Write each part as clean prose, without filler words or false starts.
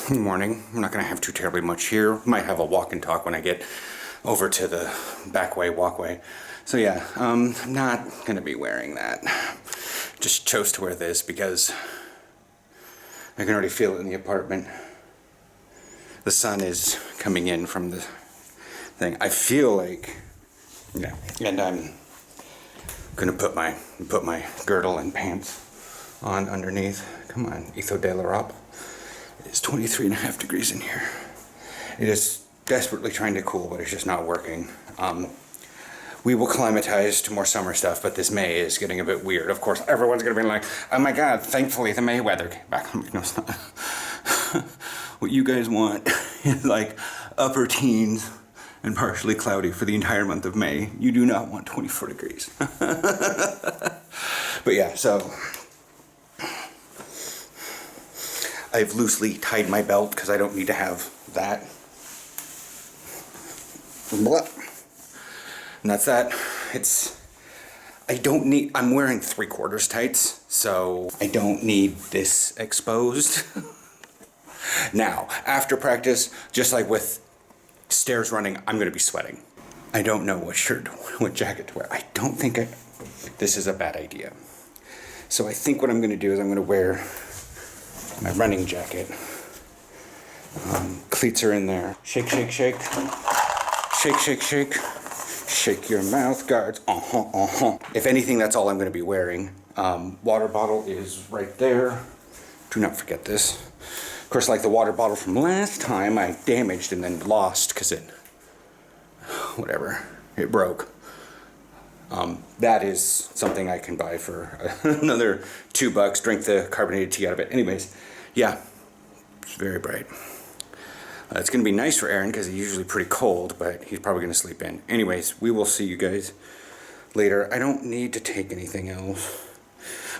Good morning. I'm not going to have too terribly much here. Might have a walk and talk when I get over to the walkway. So yeah, I'm not going to be wearing that. Just chose to wear this because I can already feel it in the apartment. The sun is coming in from the thing. I feel like, yeah, and I'm going to put my girdle and pants on underneath. Come on, Etho de l'Europe. It's 23.5 degrees in here. It is desperately trying to cool, but it's just not working. We will climatize to more summer stuff, but this May is getting a bit weird. Of course, everyone's going to be like, oh my god, thankfully the May weather came back. I'm like, no, it's not. What you guys want is like upper teens and partially cloudy for the entire month of May. You do not want 24 degrees. But yeah, so I've loosely tied my belt because I don't need to have that. And that's that. I'm wearing 3/4 tights, so I don't need this exposed. Now, after practice, just like with stairs running, I'm going to be sweating. I don't know what jacket to wear. I don't think this is a bad idea. So I think what I'm going to do is I'm going to wear my running jacket. Cleats are in there. Shake, shake, shake. Shake, shake, shake. Shake your mouth guards. If anything, that's all I'm going to be wearing. Water bottle is right there. Do not forget this. Of course, like the water bottle from last time, I damaged and then lost because it broke. That is something I can buy for another $2. Drink the carbonated tea out of it. Anyways, yeah, it's very bright. It's going to be nice for Aaron because he's usually pretty cold, but he's probably going to sleep in. Anyways, we will see you guys later. I don't need to take anything else,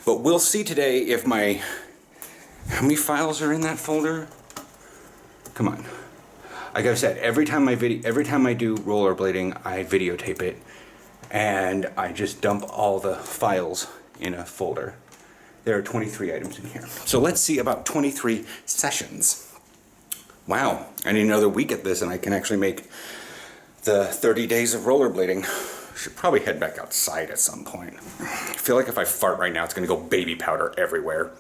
but we'll see today if how many files are in that folder? Come on. Like I said, every time I do rollerblading, I videotape it, and I just dump all the files in a folder. There are 23 items in here. So let's see about 23 sessions. Wow, I need another week at this and I can actually make the 30 days of rollerblading. Should probably head back outside at some point. I feel like if I fart right now, it's gonna go baby powder everywhere.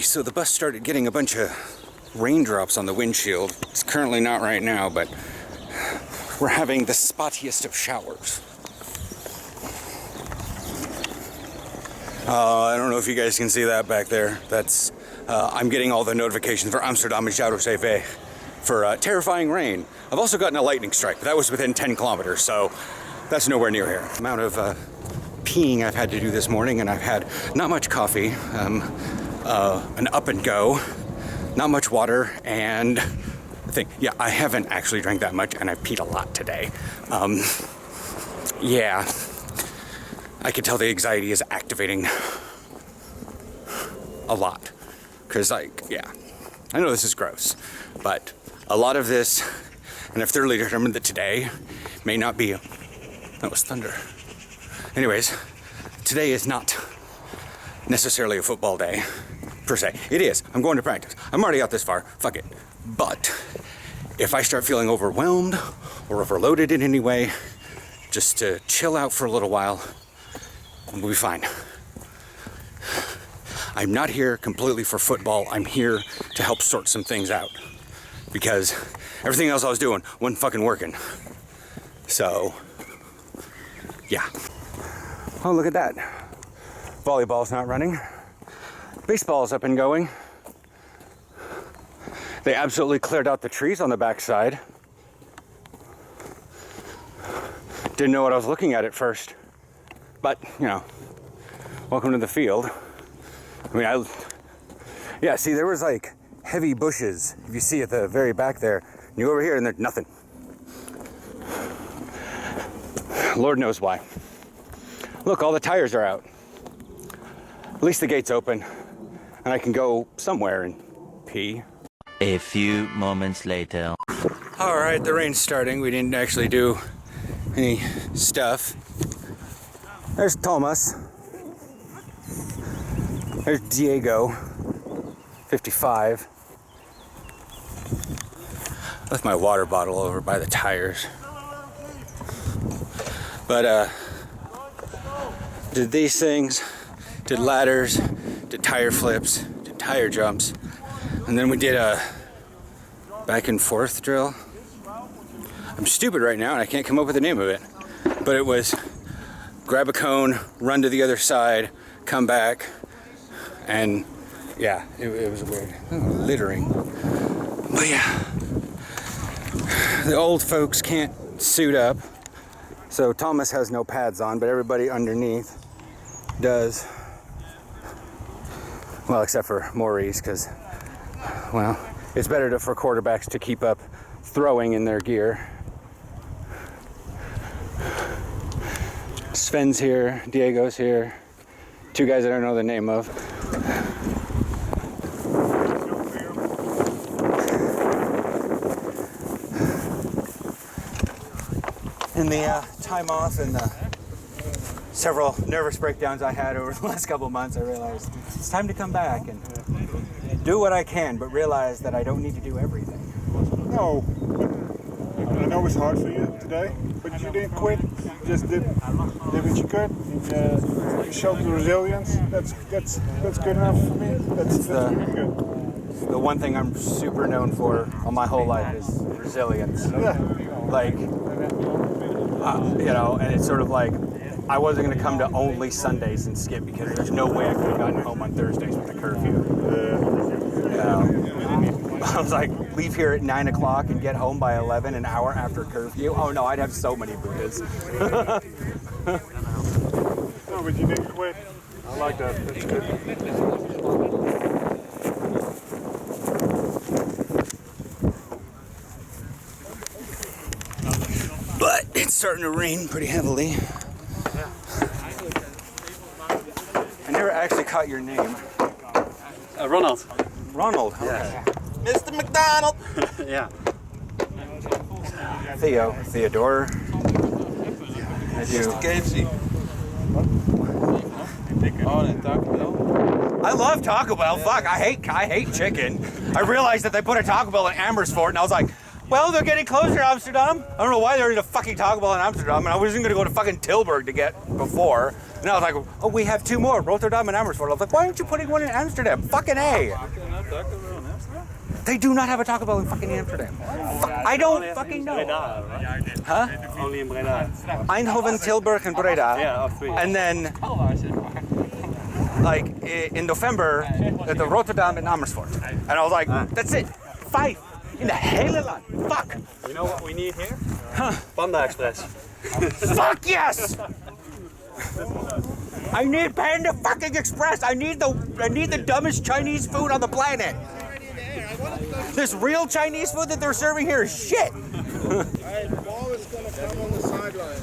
So the bus started getting a bunch of raindrops on the windshield. It's currently not right now, but we're having the spottiest of showers. I don't know if you guys can see that back there. That's I'm getting all the notifications for Amsterdam and Zoutezee for terrifying rain. I've also gotten a lightning strike, but that was within 10 kilometers, so that's nowhere near here. The amount of peeing I've had to do this morning, and I've had not much coffee. An up and go, not much water, and I haven't actually drank that much, and I peed a lot today. Yeah, I can tell the anxiety is activating a lot, because I know this is gross, but a lot of this, and I've thoroughly determined that today may not be, that was thunder. Anyways, today is not necessarily a football day. Per se. It is. I'm going to practice. I'm already out this far. Fuck it. But if I start feeling overwhelmed or overloaded in any way, just to chill out for a little while, we'll be fine. I'm not here completely for football. I'm here to help sort some things out. Because everything else I was doing wasn't fucking working. So, yeah. Oh, look at that. Volleyball's not running. Baseball's up and going. They absolutely cleared out the trees on the backside. Didn't know what I was looking at first. But, welcome to the field. See, there was like heavy bushes, if you see at the very back there. And you go over here and there's nothing. Lord knows why. Look, all the tires are out. At least the gate's open. And I can go somewhere and pee. A few moments later. All right, the rain's starting. We didn't actually do any stuff. There's Thomas. There's Diego, 55. Left my water bottle over by the tires. But did these things, did ladders, did tire flips, did tire jumps, and then we did a back and forth drill. I'm stupid right now and I can't come up with the name of it, but it was grab a cone, run to the other side, come back, and yeah, it was weird. Oh, littering. But yeah, the old folks can't suit up, so Thomas has no pads on, but everybody underneath does. Well, except for Maurice, because, well, it's better for quarterbacks to keep up throwing in their gear. Sven's here, Diego's here, two guys I don't know the name of. In the time off and the several nervous breakdowns I had over the last couple of months, I realized it's time to come back and do what I can, but realize that I don't need to do everything. No, I know it's hard for you today, but you didn't quit. You just did what you could. And, you showed the resilience. That's good enough for me. That's really good. The one thing I'm super known for all my whole life is resilience. Yeah. Like, you know, and it's sort of like I wasn't going to come to only Sundays and skip because there's no way I could have gotten home on Thursdays with the curfew. You know, I was like, leave here at 9 o'clock and get home by 11, an hour after curfew. Oh no, I'd have so many Buddhas. No, but you didn't quit. I like that. That's good. But it's starting to rain pretty heavily. I never actually caught your name. Ronald. Ronald. Yeah. Okay. Mr. McDonald. Yeah. Theo. Theodore. Mr. KFC. Oh, and Taco Bell. I love Taco Bell. Fuck, I hate chicken. I realized that they put a Taco Bell in Amersfoort, and I was like, well, they're getting closer to Amsterdam. I don't know why there is a fucking Taco Bell in Amsterdam, and I wasn't going to go to fucking Tilburg to get before. And I was like, oh, we have two more, Rotterdam and Amersfoort. I was like, why aren't you putting one in Amsterdam? Fucking A. They do not have a Taco Bell in fucking Amsterdam. I don't fucking know. Huh? Only in Breda. Eindhoven, Tilburg, and Breda. Yeah, of three. And then, like, in November, at the Rotterdam and Amersfoort. And I was like, that's it. 5 in the hele land. Fuck. You know what we need here? Huh? Panda Express. Fuck yes! I need Panda fucking Express. I need the dumbest Chinese food on the planet. This real Chinese food that they're serving here is shit. Ball is gonna come on the sideline.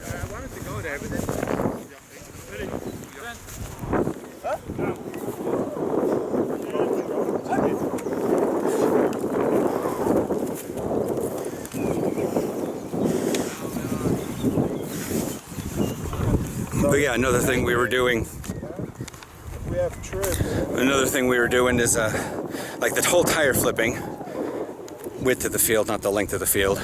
I wanted to go there, but then. But yeah, another thing we were doing. We have trips. Another thing we were doing is like the whole tire flipping, width of the field, not the length of the field.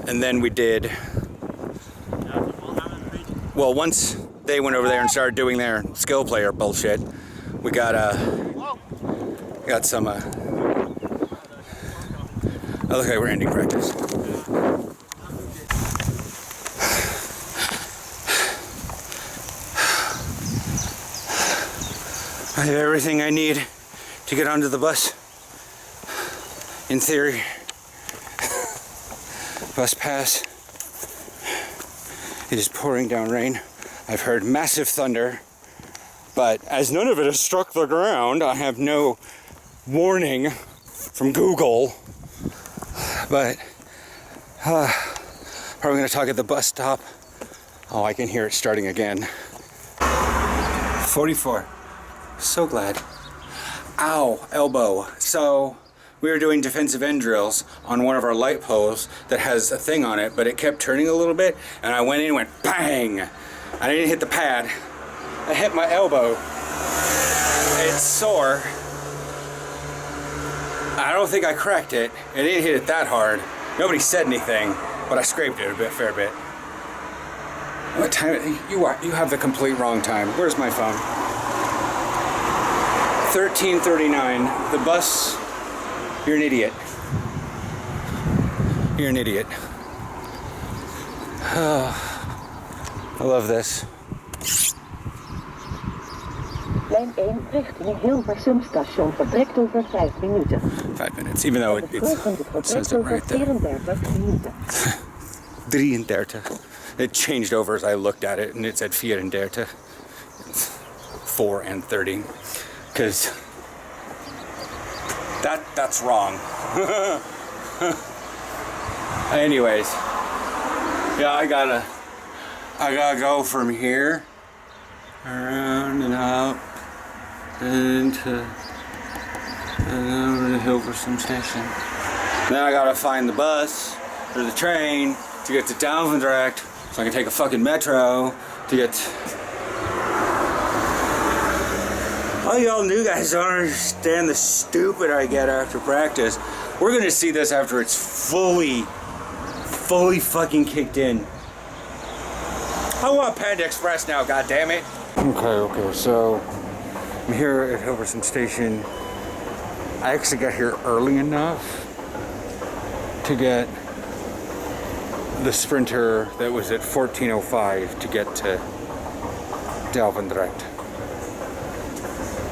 And then we did. Well, once they went over there and started doing their skill player bullshit, we got some. Oh, look, we're ending practice. I have everything I need to get onto the bus. In theory. Bus pass. It is pouring down rain. I've heard massive thunder, but as none of it has struck the ground, I have no warning from Google. But probably gonna talk at the bus stop. Oh, I can hear it starting again. 44. So glad. Ow, elbow. So we were doing defensive end drills on one of our light poles that has a thing on it, but it kept turning a little bit, and I went in and went bang. I didn't hit the pad. I hit my elbow. It's sore. I don't think I cracked it. I didn't hit it that hard. Nobody said anything, but I scraped it a fair bit. What time? You have the complete wrong time. Where's my phone? 13:39. The bus. You're an idiot. You're an idiot. I love this. Lijn 1 richting Hilversum station vertrekt over 5 minuten. 5 minutes, even though it says it right there. 34 minuten. 33. It changed over as I looked at it, and it said 34. It's 4 and 30, because that's wrong. Anyways, yeah, I gotta go from here around and out and over to Hilversum station. Then I gotta find the bus or the train to get to Dashric, so I can take a fucking metro to get. All y'all new guys don't understand the stupid I get after practice. We're gonna see this after it's fully fucking kicked in. I want Panda Express now, goddammit. Okay, so I'm here at Hilversum Station. I actually got here early enough to get the Sprinter that was at 14:05 to get to Dashric.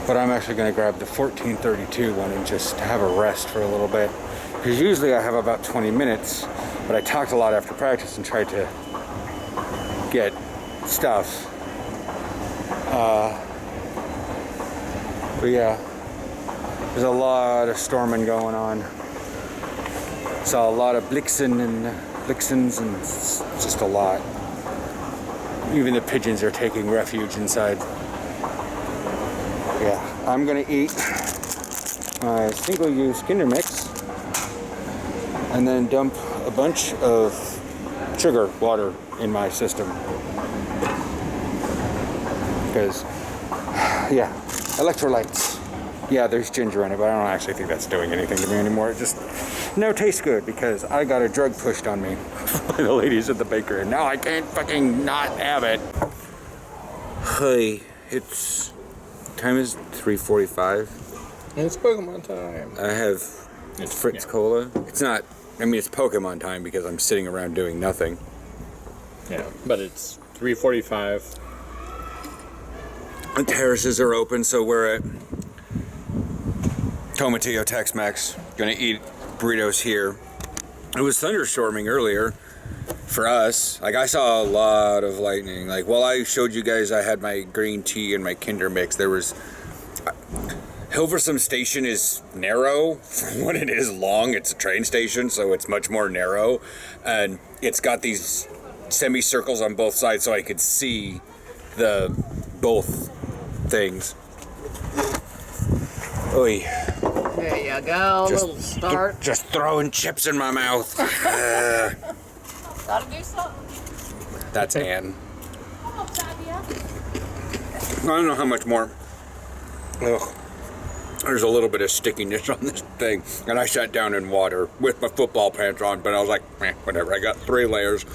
But I'm actually going to grab the 14:32 one and just have a rest for a little bit. Because usually I have about 20 minutes, but I talked a lot after practice and tried to get stuff. But yeah, there's a lot of storming going on. Saw a lot of bliksens and it's just a lot. Even the pigeons are taking refuge inside. Yeah, I'm gonna eat my single-use Kinder Mix and then dump a bunch of sugar water in my system. Because, yeah, electrolytes. Yeah, there's ginger in it, but I don't actually think that's doing anything to me anymore. It just no tastes good because I got a drug pushed on me by the ladies at the bakery, and now I can't fucking not have it. Hey, time is 3:45. And it's Pokemon time. I have Fritz Cola. It's not. I mean, it's Pokemon time because I'm sitting around doing nothing. Yeah, but it's 3:45. The terraces are open, so we're at Tomatillo Tex-Mex. Gonna eat burritos here. It was thunderstorming earlier for us. Like, I saw a lot of lightning. Like, while I showed you guys I had my green tea and my Kinder Mix, there was... Hilversum Station is narrow for what it is long. It's a train station, so it's much more narrow. And it's got these semicircles on both sides so I could see both things. Oy. There you go, little start. Just throwing chips in my mouth. Gotta do something. That's Ann. I don't know how much more. Ugh. There's a little bit of stickiness on this thing. And I sat down in water with my football pants on, but I was like, whatever. I got 3 layers.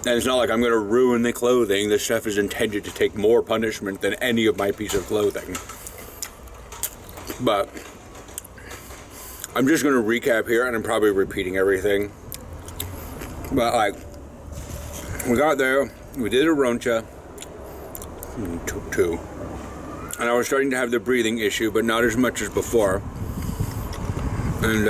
And it's not like I'm going to ruin the clothing. The chef is intended to take more punishment than any of my piece of clothing. But I'm just going to recap here, and I'm probably repeating everything. But, like, we got there, we did a roncha, took 2. And I was starting to have the breathing issue, but not as much as before. And,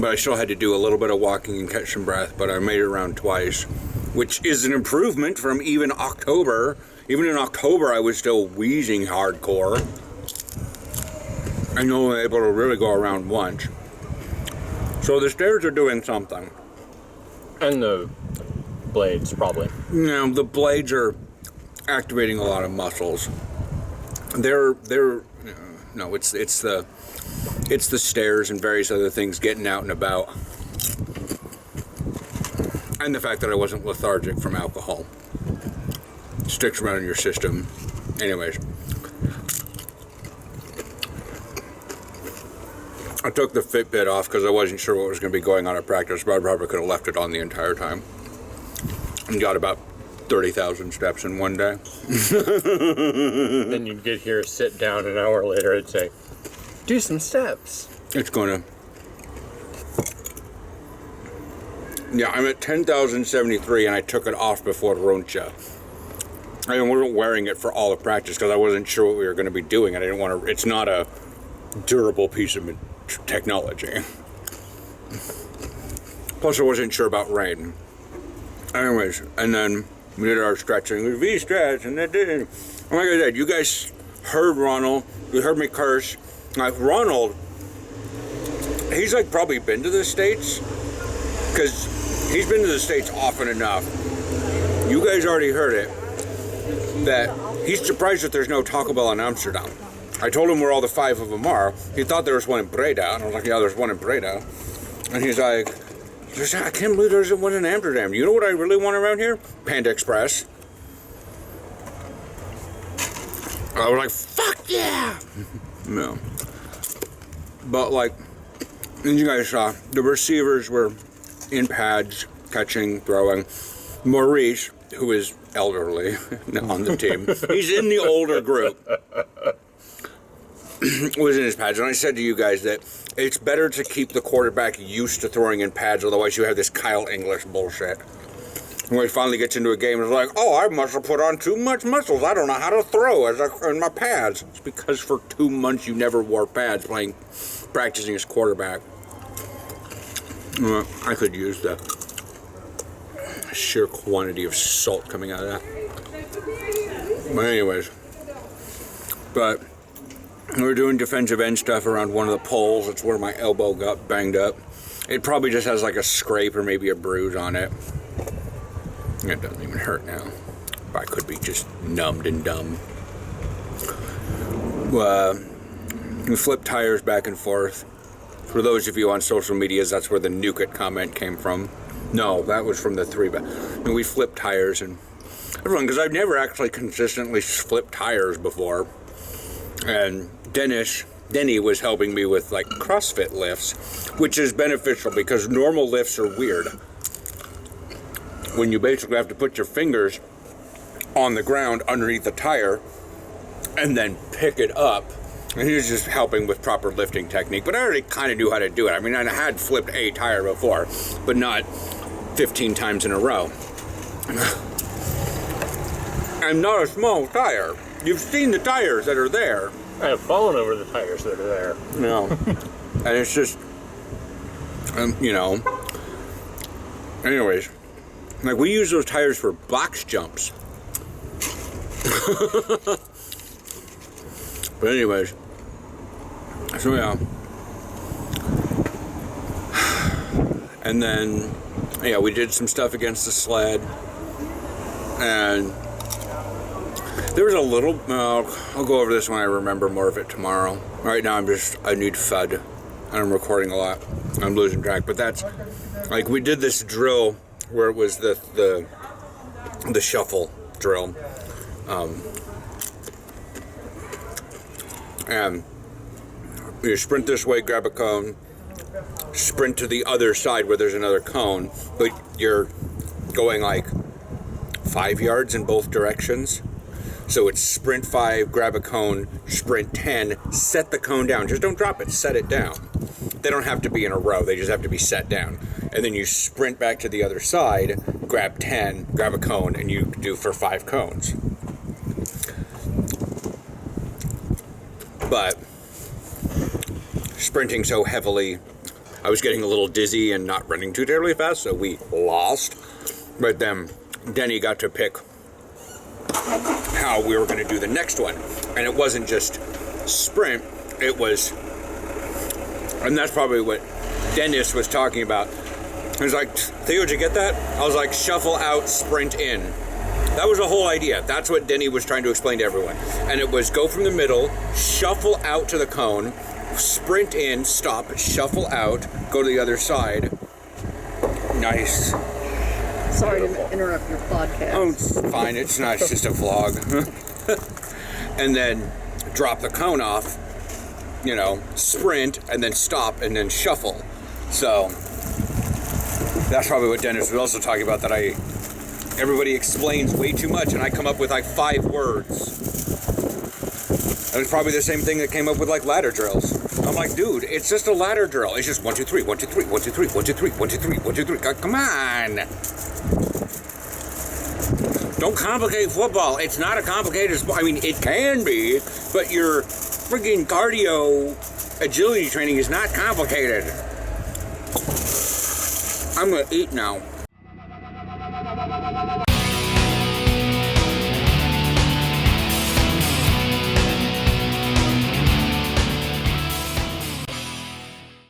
but I still had to do a little bit of walking and catch some breath, but I made it around twice, which is an improvement from even October. Even in October, I was still wheezing hardcore. I'm only able to really go around once. So the stairs are doing something. And the blades, probably. You know, the blades are activating a lot of muscles. No, it's the stairs and various other things getting out and about. And the fact that I wasn't lethargic from alcohol. Sticks around in your system. Anyways. I took the Fitbit off because I wasn't sure what was going to be going on at practice, but I probably could have left it on the entire time. And got about 30,000 steps in one day. Then you'd get here, sit down an hour later, and say, do some steps. It's going to... Yeah, I'm at 10,073 and I took it off before Roncha. I wasn't wearing it for all of practice because I wasn't sure what we were going to be doing. And I didn't want to... It's not a durable piece of technology. Plus I wasn't sure about rain. Anyways, and then we did our stretching. We V-stretch, and that did. Oh my God, you guys heard Ronald. You heard me curse. Like, Ronald, he's like probably been to the States, because he's been to the States often enough. You guys already heard it, that he's surprised that there's no Taco Bell in Amsterdam. I told him where all the 5 of them are. He thought there was one in Breda, and I was like, yeah, there's one in Breda. And he's like, I can't believe there isn't one in Amsterdam. You know what I really want around here? Panda Express. I was like, fuck yeah! No. But like, as you guys saw, the receivers were in pads, catching, throwing. Maurice, who is elderly on the team, he's in the older group, was in his pads. And I said to you guys that it's better to keep the quarterback used to throwing in pads, otherwise you have this Kyle English bullshit. When he finally gets into a game, it's like, oh, I must have put on too much muscles. I don't know how to throw in my pads. It's because for 2 months you never wore pads practicing as quarterback. I could use the sheer quantity of salt coming out of that. But anyways, we're doing defensive end stuff around one of the poles. It's where my elbow got banged up. It probably just has like a scrape or maybe a bruise on it. It doesn't even hurt now. But I could be just numbed and dumb. We flip tires back and forth. For those of you on social medias, that's where the nuke it comment came from. No, that was from the 3-back. And we flip tires and everyone, because I've never actually consistently flipped tires before. And Denny was helping me with like CrossFit lifts, which is beneficial because normal lifts are weird. When you basically have to put your fingers on the ground underneath the tire and then pick it up. And he was just helping with proper lifting technique. But I already kind of knew how to do it. I mean, I had flipped a tire before, but not 15 times in a row. I'm not a small tire. You've seen the tires that are there. I have fallen over the tires that are there. No. And it's just, you know. Anyways, like we use those tires for box jumps. But anyways, so yeah. And then, yeah, we did some stuff against the sled. And there was a little, I'll go over this when I remember more of it tomorrow. Right now I need FUD. And I'm recording a lot. I'm losing track. But that's, like, we did this drill where it was the shuffle drill. And you sprint this way, grab a cone, sprint to the other side where there's another cone, but you're going like 5 yards in both directions. So it's sprint 5, grab a cone, sprint 10, set the cone down. Just don't drop it, set it down. They don't have to be in a row, they just have to be set down. And then you sprint back to the other side, grab 10, grab a cone, and you do for 5 cones. But sprinting so heavily, I was getting a little dizzy and not running too terribly fast, so we lost. But then Denny got to pick how we were going to do the next one. And it wasn't just sprint, it was, and that's probably what Dennis was talking about. He was like, Theo, did you get that? I was like, shuffle out, sprint in. That was the whole idea. That's what Denny was trying to explain to everyone. And it was go from the middle, shuffle out to the cone, sprint in, stop, shuffle out, go to the other side. Nice. Sorry to interrupt your podcast. Oh, it's fine. It's not. It's just a vlog. And then drop the cone off, you know, sprint, and then stop, and then shuffle. So that's probably what Dennis was also talking about, that everybody explains way too much, and I come up with like 5 words. And it's probably the same thing that came up with like ladder drills. I'm like, dude, it's just a ladder drill. It's just 1, 2, 3, 1, 2, 3, 1, 2, 3, 1, 2, 3, 1, 2, 3, 1, 2, 3. Come on. Don't complicate football. It's not a complicated sport. I mean, it can be, but your friggin' cardio agility training is not complicated. I'm gonna eat now.